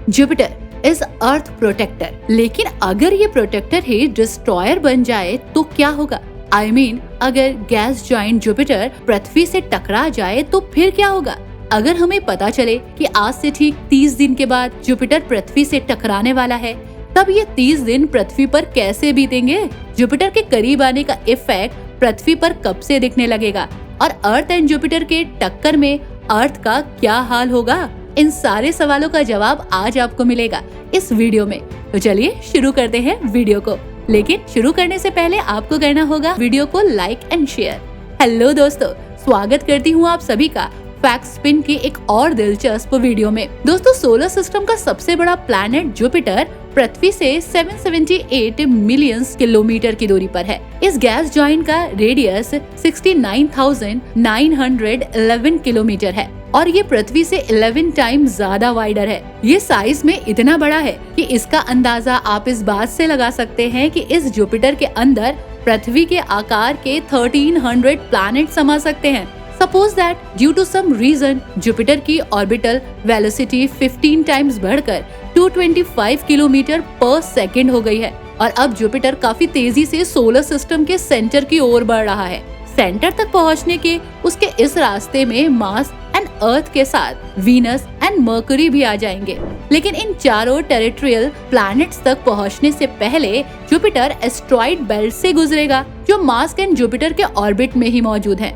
Jupiter is earth protector, लेकिन अगर ये प्रोटेक्टर ही डिस्ट्रॉयर बन जाए तो क्या होगा? I mean, अगर गैस जॉइंट जुपिटर पृथ्वी से टकरा जाए तो फिर क्या होगा? अगर हमें पता चले कि आज से ठीक 30 दिन के बाद जुपिटर पृथ्वी से टकराने वाला है, तब ये 30 दिन पृथ्वी पर कैसे बीतेंगे? जुपिटर के करीब आने का इफेक्ट पृथ्वी पर कब से दिखने लगेगा और अर्थ एंड जुपिटर के टक्कर में अर्थ का क्या हाल होगा? इन सारे सवालों का जवाब आज आपको मिलेगा इस वीडियो में। तो चलिए शुरू करते हैं वीडियो को, लेकिन शुरू करने से पहले आपको करना होगा वीडियो को लाइक एंड शेयर। हेलो दोस्तों, स्वागत करती हूँ आप सभी का फैक्ट स्पिन की एक और दिलचस्प वीडियो में। दोस्तों, सोलर सिस्टम का सबसे बड़ा प्लैनेट जुपिटर पृथ्वी से 778 मिलियन किलोमीटर की दूरी पर है। इस गैस जॉइंट का रेडियस 69,911 किलोमीटर है और ये पृथ्वी से 11 टाइम ज्यादा वाइडर है। ये साइज में इतना बड़ा है कि इसका अंदाजा आप इस बात से लगा सकते हैं कि इस जुपिटर के अंदर पृथ्वी के आकार के 1300 प्लैनेट समा सकते हैं। Suppose that due to some reason Jupiter की ऑर्बिटल वेलोसिटी 15 टाइम्स बढ़कर 225 किलोमीटर पर सेकेंड हो गई है और अब जुपिटर काफी तेजी से सोलर सिस्टम के सेंटर की ओर बढ़ रहा है। सेंटर तक पहुंचने के उसके इस रास्ते में मार्स एंड अर्थ के साथ वीनस एंड मर्करी भी आ जाएंगे, लेकिन इन चारों टेरिटोरियल प्लैनेट्स तक पहुंचने से पहले जुपिटर एस्ट्रॉइड बेल्ट से गुजरेगा, जो मार्स एंड जुपिटर के ऑर्बिट में ही मौजूद है।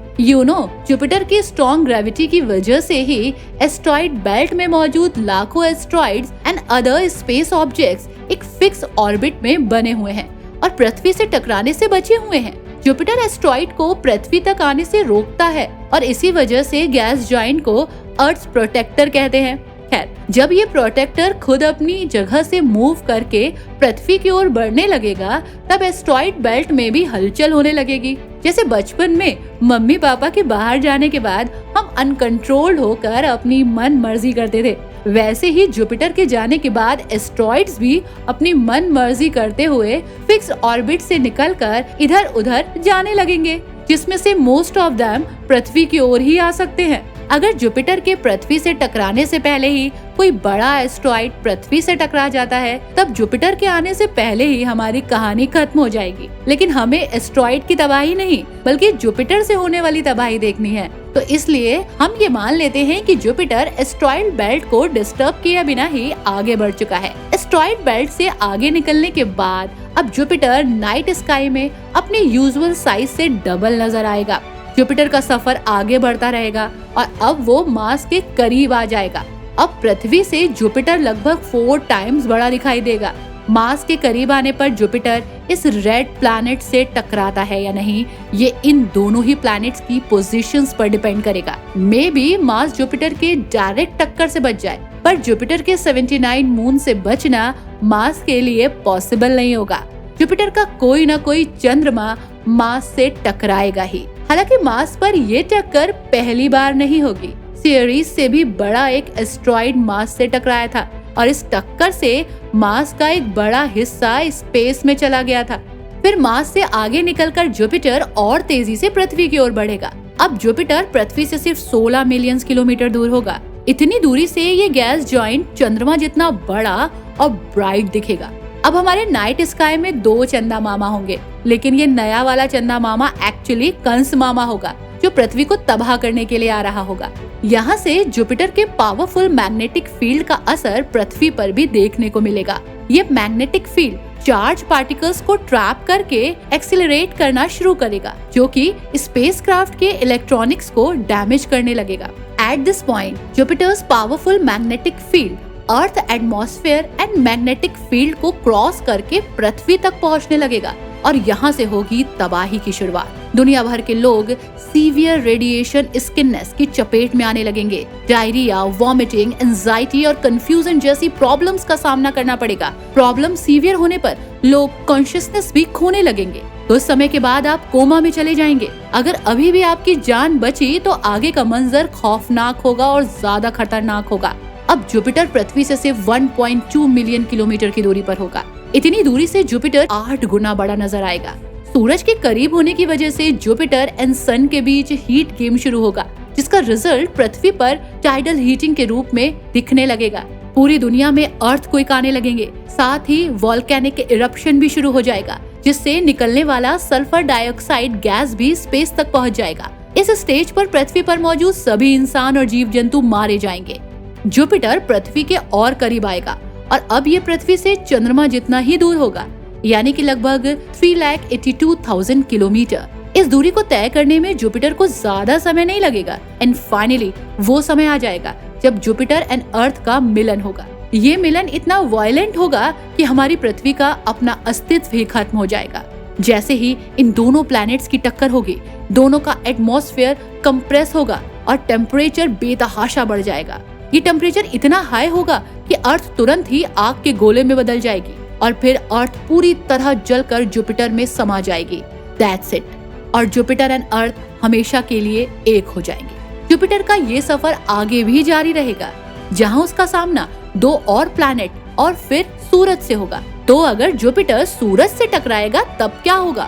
जुपिटर की स्ट्रॉन्ग ग्रेविटी की वजह से ही एस्ट्रॉइड बेल्ट में मौजूद लाखों asteroids and other space objects एक फिक्स ऑर्बिट में बने हुए हैं और पृथ्वी से टकराने से बचे हुए हैं। जुपिटर एस्ट्रॉइड को पृथ्वी तक आने से रोकता है और इसी वजह से गैस जॉइंट को अर्थ प्रोटेक्टर कहते हैं। खैर, जब ये प्रोटेक्टर खुद अपनी जगह से मूव करके पृथ्वी की ओर बढ़ने लगेगा, तब एस्ट्रॉइड बेल्ट में भी हलचल होने लगेगी। जैसे बचपन में मम्मी पापा के बाहर जाने के बाद हम अनकंट्रोल्ड होकर अपनी मन मर्जी करते थे, वैसे ही जुपिटर के जाने के बाद एस्ट्रॉइड्स भी अपनी मन मर्जी करते हुए फिक्स ऑर्बिट से निकलकर इधर उधर जाने लगेंगे, जिसमें से मोस्ट ऑफ देम पृथ्वी की ओर ही आ सकते हैं। अगर जुपिटर के पृथ्वी से टकराने से पहले ही कोई बड़ा एस्ट्रॉइड पृथ्वी से टकरा जाता है, तब जुपिटर के आने से पहले ही हमारी कहानी खत्म हो जाएगी। लेकिन हमें एस्ट्रॉइड की तबाही नहीं, बल्कि जुपिटर से होने वाली तबाही देखनी है। तो इसलिए हम ये मान लेते हैं कि जुपिटर एस्ट्रॉइड बेल्ट को डिस्टर्ब किए बिना ही आगे बढ़ चुका है। एस्ट्रॉइड बेल्ट से आगे निकलने के बाद अब जुपिटर नाइट स्काई में अपने यूजुअल साइज से डबल नजर आएगा। जुपिटर का सफर आगे बढ़ता रहेगा और अब वो मार्स के करीब आ जाएगा। अब पृथ्वी से जुपिटर लगभग 4 टाइम्स बड़ा दिखाई देगा। मार्स के करीब आने पर जुपिटर इस रेड प्लैनेट से टकराता है या नहीं, ये इन दोनों ही प्लैनेट्स की पोजीशंस पर डिपेंड करेगा। मे बी मार्स जुपिटर के डायरेक्ट टक्कर से बच जाए, पर जुपिटर के 79 मून से बचना मार्स के लिए पॉसिबल नहीं होगा। जुपिटर का कोई न कोई चंद्रमा मार्स से टकराएगा ही। हालांकि मार्स पर ये टक्कर पहली बार नहीं होगी। सीरीज से भी बड़ा एक एस्ट्रॉइड मार्स से टकराया था और इस टक्कर से मार्स का एक बड़ा हिस्सा स्पेस में चला गया था। फिर मार्स से आगे निकलकर जुपिटर और तेजी से पृथ्वी की ओर बढ़ेगा। अब जुपिटर पृथ्वी से सिर्फ 16 मिलियन किलोमीटर दूर होगा। इतनी दूरी से ये गैस जॉइंट चंद्रमा जितना बड़ा और ब्राइट दिखेगा। अब हमारे नाइट स्काई में 2 चंदा मामा होंगे, लेकिन ये नया वाला चंदा मामा एक्चुअली कंस मामा होगा, जो पृथ्वी को तबाह करने के लिए आ रहा होगा। यहाँ से जुपिटर के पावरफुल मैग्नेटिक फील्ड का असर पृथ्वी पर भी देखने को मिलेगा। ये मैग्नेटिक फील्ड चार्ज पार्टिकल्स को ट्रैप करके एक्सीलरेट करना शुरू करेगा, जो कि स्पेसक्राफ्ट के इलेक्ट्रॉनिक्स को डैमेज करने लगेगा। At this point Jupiter's powerful magnetic field earth atmosphere and magnetic field को क्रॉस करके पृथ्वी तक पहुंचने लगेगा और यहाँ से होगी तबाही की शुरुआत। दुनिया भर के लोग सीवियर रेडिएशन स्किननेस की चपेट में आने लगेंगे। डायरिया, वॉमिटिंग, एंजाइटी और कंफ्यूजन जैसी प्रॉब्लम्स का सामना करना पड़ेगा। प्रॉब्लम सीवियर होने पर लोग कॉन्शियसनेस भी खोने लगेंगे। कुछ समय के बाद आप कोमा में चले जाएंगे। अगर अभी भी आपकी जान बची तो आगे का मंजर खौफनाक होगा और ज्यादा खतरनाक होगा। अब जुपिटर पृथ्वी से सिर्फ 1.2 मिलियन किलोमीटर की दूरी पर होगा। इतनी दूरी से जुपिटर 8 गुना बड़ा नजर आएगा। सूरज के करीब होने की वजह से जुपिटर एंड सन के बीच हीट गेम शुरू होगा, जिसका रिजल्ट पृथ्वी पर टाइडल हीटिंग के रूप में दिखने लगेगा। पूरी दुनिया में अर्थक्वेक आने लगेंगे, साथ ही वोल्केनिक इरप्शन भी शुरू हो जाएगा, जिससे निकलने वाला सल्फर डाइऑक्साइड गैस भी स्पेस तक पहुंच जाएगा। इस स्टेज पर पृथ्वी पर मौजूद सभी इंसान और जीव जंतु मारे जाएंगे। जुपिटर पृथ्वी के और करीब आएगा और अब ये पृथ्वी से चंद्रमा जितना ही दूर होगा, यानी कि लगभग 3,82,000 किलोमीटर। इस दूरी को तय करने में जुपिटर को ज्यादा समय नहीं लगेगा। एंड फाइनली वो समय आ जाएगा जब जुपिटर एंड अर्थ का मिलन होगा। ये मिलन इतना वायलेंट होगा कि हमारी पृथ्वी का अपना अस्तित्व ही खत्म हो जाएगा। जैसे ही इन दोनों प्लैनेट्स की टक्कर होगी, दोनों का एटमॉस्फेयर कंप्रेस होगा और टेम्परेचर बेतहाशा बढ़ जाएगा। ये टेम्परेचर इतना हाई होगा कि अर्थ तुरंत ही आग के गोले में बदल जाएगी और फिर अर्थ पूरी तरह जलकर जुपिटर में समा जाएगी। That's it. और जुपिटर एंड अर्थ हमेशा के लिए एक हो जाएंगे। जुपिटर का ये सफर आगे भी जारी रहेगा, जहां उसका सामना 2 और प्लैनेट और फिर सूरज से होगा। तो अगर जुपिटर सूरज से टकराएगा तब क्या होगा?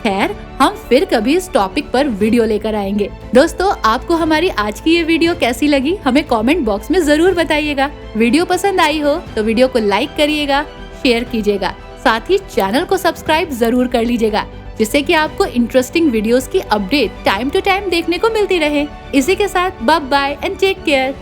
खैर, हम फिर कभी इस टॉपिक पर वीडियो लेकर आएंगे। दोस्तों, आपको हमारी आज की ये वीडियो कैसी लगी हमें कमेंट बॉक्स में जरूर बताइएगा। वीडियो पसंद आई हो तो वीडियो को लाइक करिएगा, शेयर कीजिएगा, साथ ही चैनल को सब्सक्राइब जरूर कर लीजिएगा, जिससे कि आपको इंटरेस्टिंग वीडियोस की अपडेट टाइम टू टाइम देखने को मिलती रहे। इसी के साथ bye bye and take care.